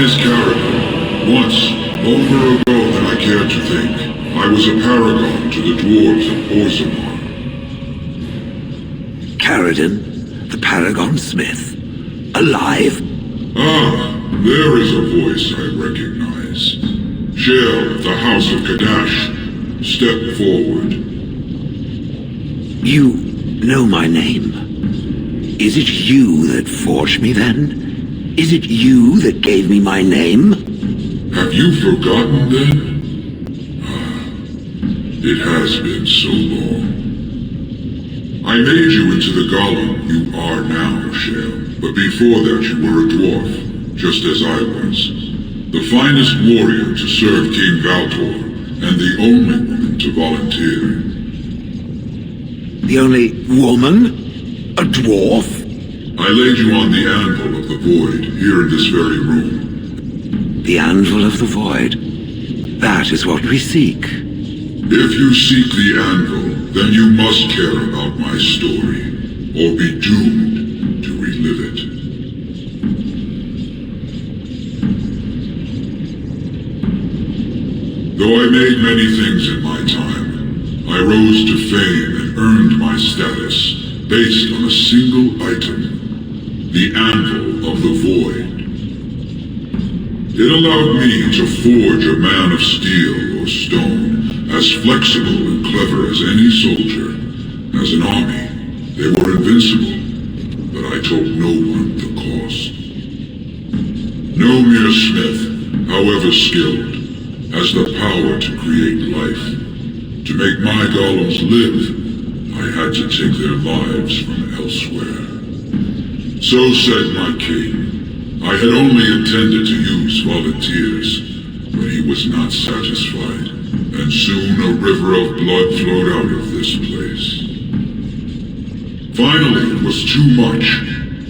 is Caradon. Once, longer ago than I care to think, I was a paragon to the dwarves of Orzammar. Caradon, the Paragon Smith, alive? Ah, there is a voice I recognize. Shale of the House of Kadash, step forward. You know my name. Is it you that forged me then? Is it you that gave me my name? Have you forgotten then? It has been so long. I made you into the golem you are now, Shale. But before that you were a dwarf, just as I was. The finest warrior to serve King Valtor, and the only woman to volunteer. The only woman? A dwarf? I laid you on the anvil of the void, here in this very room. The anvil of the void. That is what we seek. If you seek the anvil, then you must care about my story, or be doomed to relive it. Though I made many things in my time, I rose to fame and earned my status based on a single item. The Anvil of the Void. It allowed me to forge a man of steel or stone, as flexible and clever as any soldier. As an army, they were invincible, but I told no one the cost. No mere smith, however skilled, has the power to create life. To make my golems live, I had to take their lives from elsewhere. So said my king. I had only intended to use volunteers, but he was not satisfied, and soon a river of blood flowed out of this place. Finally, it was too much.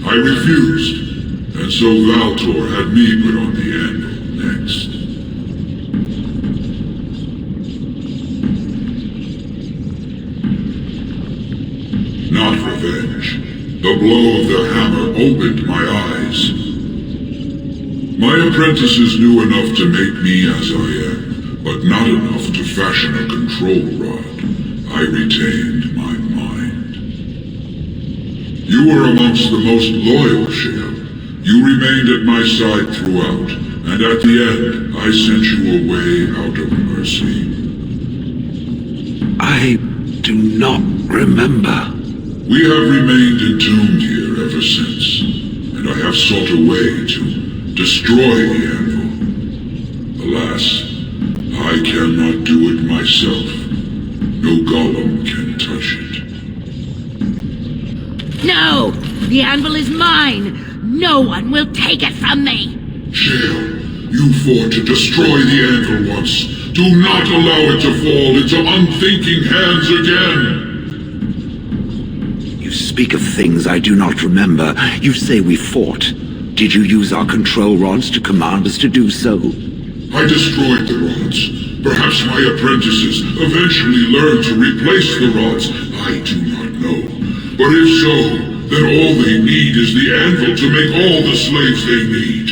I refused, and so Valtor had me put on the anvil next. Not revenge. The blow of the hammer opened my eyes. My apprentices knew enough to make me as I am, but not enough to fashion a control rod. I retained my mind. You were amongst the most loyal, Shale. You remained at my side throughout, and at the end, I sent you away out of mercy. I do not remember. We have remained entombed here ever since, and I have sought a way to destroy the anvil. Alas, I cannot do it myself. No golem can touch it. No! The anvil is mine! No one will take it from me! Shale, you fought to destroy the anvil once. Do not allow it to fall into unthinking hands again! You speak of things I do not remember. You say we fought. Did you use our control rods to command us to do so? I destroyed the rods. Perhaps my apprentices eventually learned to replace the rods. I do not know. But if so, then all they need is the anvil to make all the slaves they need.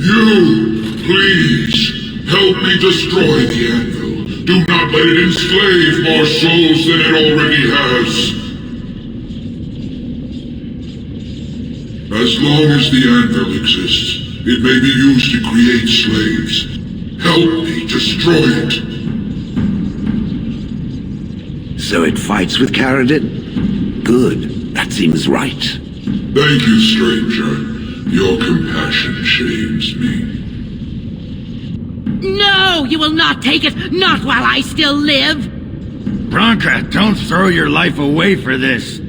You, please, help me destroy the anvil. Do not let it enslave more souls than it already has. As long as the anvil exists, it may be used to create slaves. Help me destroy it. So it fights with Caradon? Good. That seems right. Thank you, stranger. Your compassion shames me. No! You will not take it! Not while I still live! Branka, don't throw your life away for this.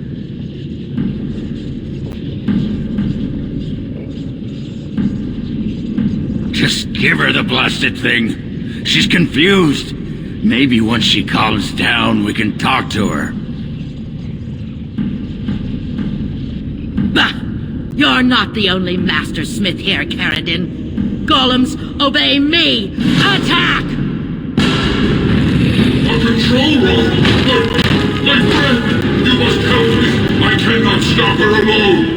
Just give her the blasted thing. She's confused. Maybe once she calms down, we can talk to her. Bah! You're not the only master smith here, Caradon. Golems, obey me! Attack! A control rod! But, my friend, you must help me! I cannot stop her alone!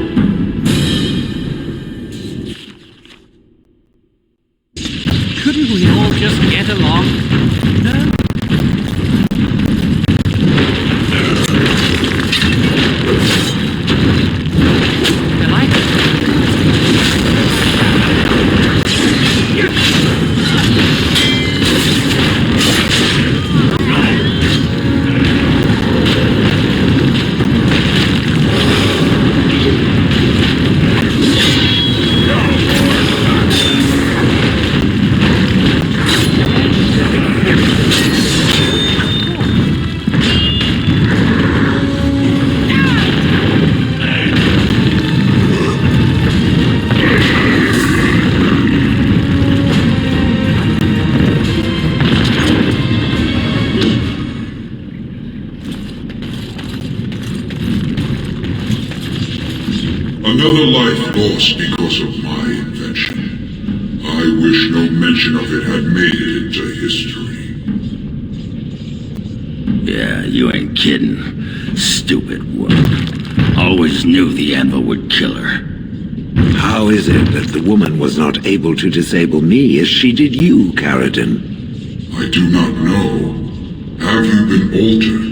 Another life lost because of my invention. I wish no mention of it had made it into history. Yeah, you ain't kidding. Stupid woman. Always knew the anvil would kill her. How is it that the woman was not able to disable me as she did you, Caridin? I do not know. Have you been altered?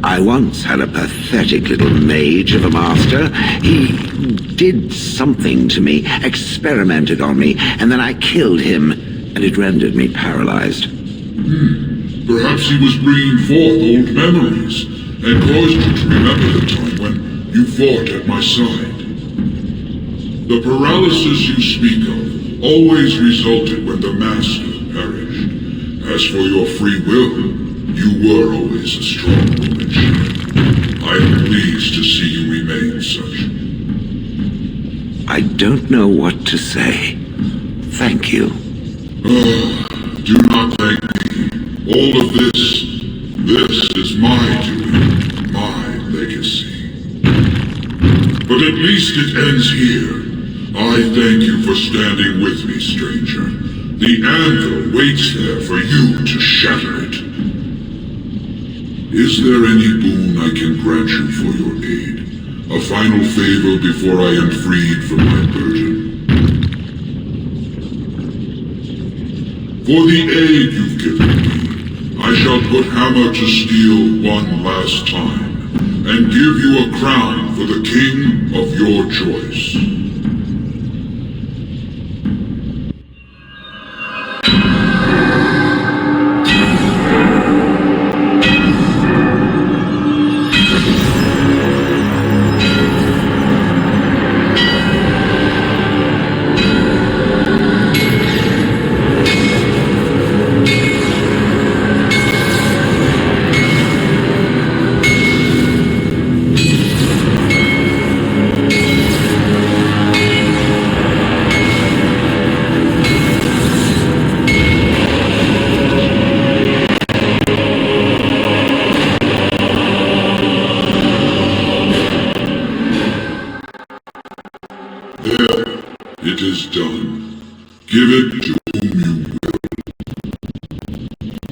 I once had a pathetic little mage of a master. He did something to me, experimented on me, and then I killed him, and it rendered me paralyzed. Perhaps he was bringing forth old memories, and caused you to remember the time when you fought at my side. The paralysis you speak of always resulted when the Master perished. As for your free will, you were always a strong woman, Shea. I am pleased to see you remain such. I don't know what to say. Thank you. Do not thank me. All of this is my doing, my legacy. But at least it ends here. I thank you for standing with me, stranger. The anvil waits there for you to shatter it. Is there any boon I can grant you for your aid? A final favor before I am freed from my burden? For the aid you've given me, I shall put hammer to steel one last time, and give you a crown for the king of your choice. It is done. Give it to whom you will.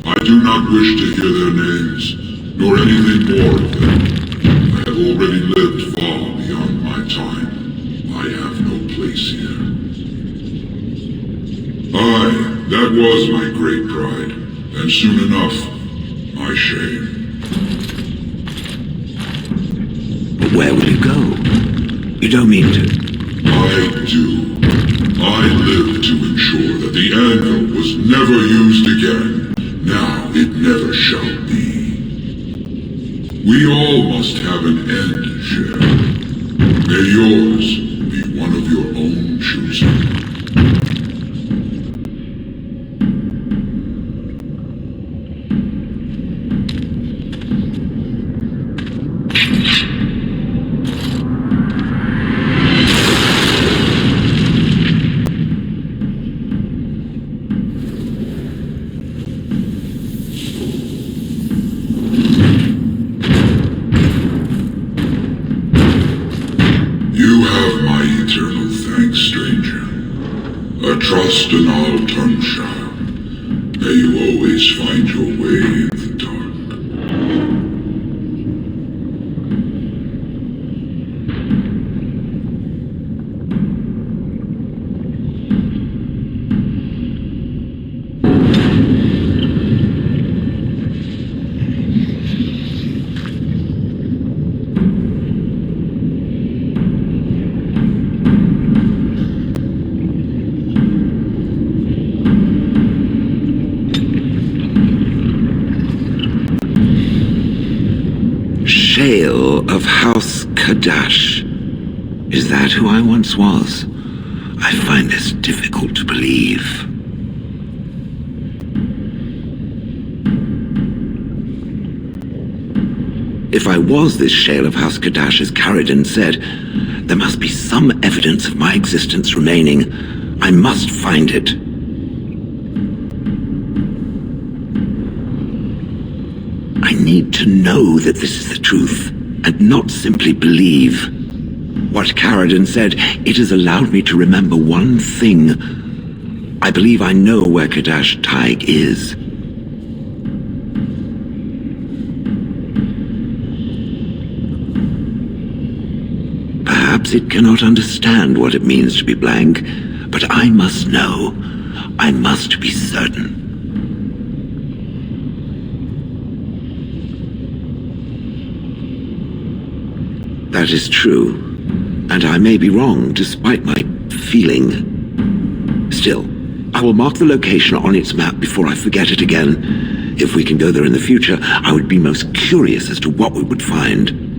I do not wish to hear their names, nor anything more of them. I have already lived far beyond my time. I have no place here. Aye, that was my great pride, and soon enough, my shame. But where will you go? You don't mean to... I do. I live to ensure that the anvil was never used again. Now it never shall be. We all must have an end, Shea. May yours be one of your own choosing. You have my eternal thanks, stranger. A trust and I'll turn child. May you always find your way in the dark. Shale of House Kadash. Is that who I once was? I find this difficult to believe. If I was this Shale of House Kadash, as Caridin said, there must be some evidence of my existence remaining. I must find it. I need to know that this is the truth, and not simply believe. What Caradon said, it has allowed me to remember one thing. I believe I know where Kadash Taig is. Perhaps it cannot understand what it means to be blank, but I must know. I must be certain. That is true, and I may be wrong despite my feeling. Still, I will mark the location on its map before I forget it again. If we can go there in the future, I would be most curious as to what we would find.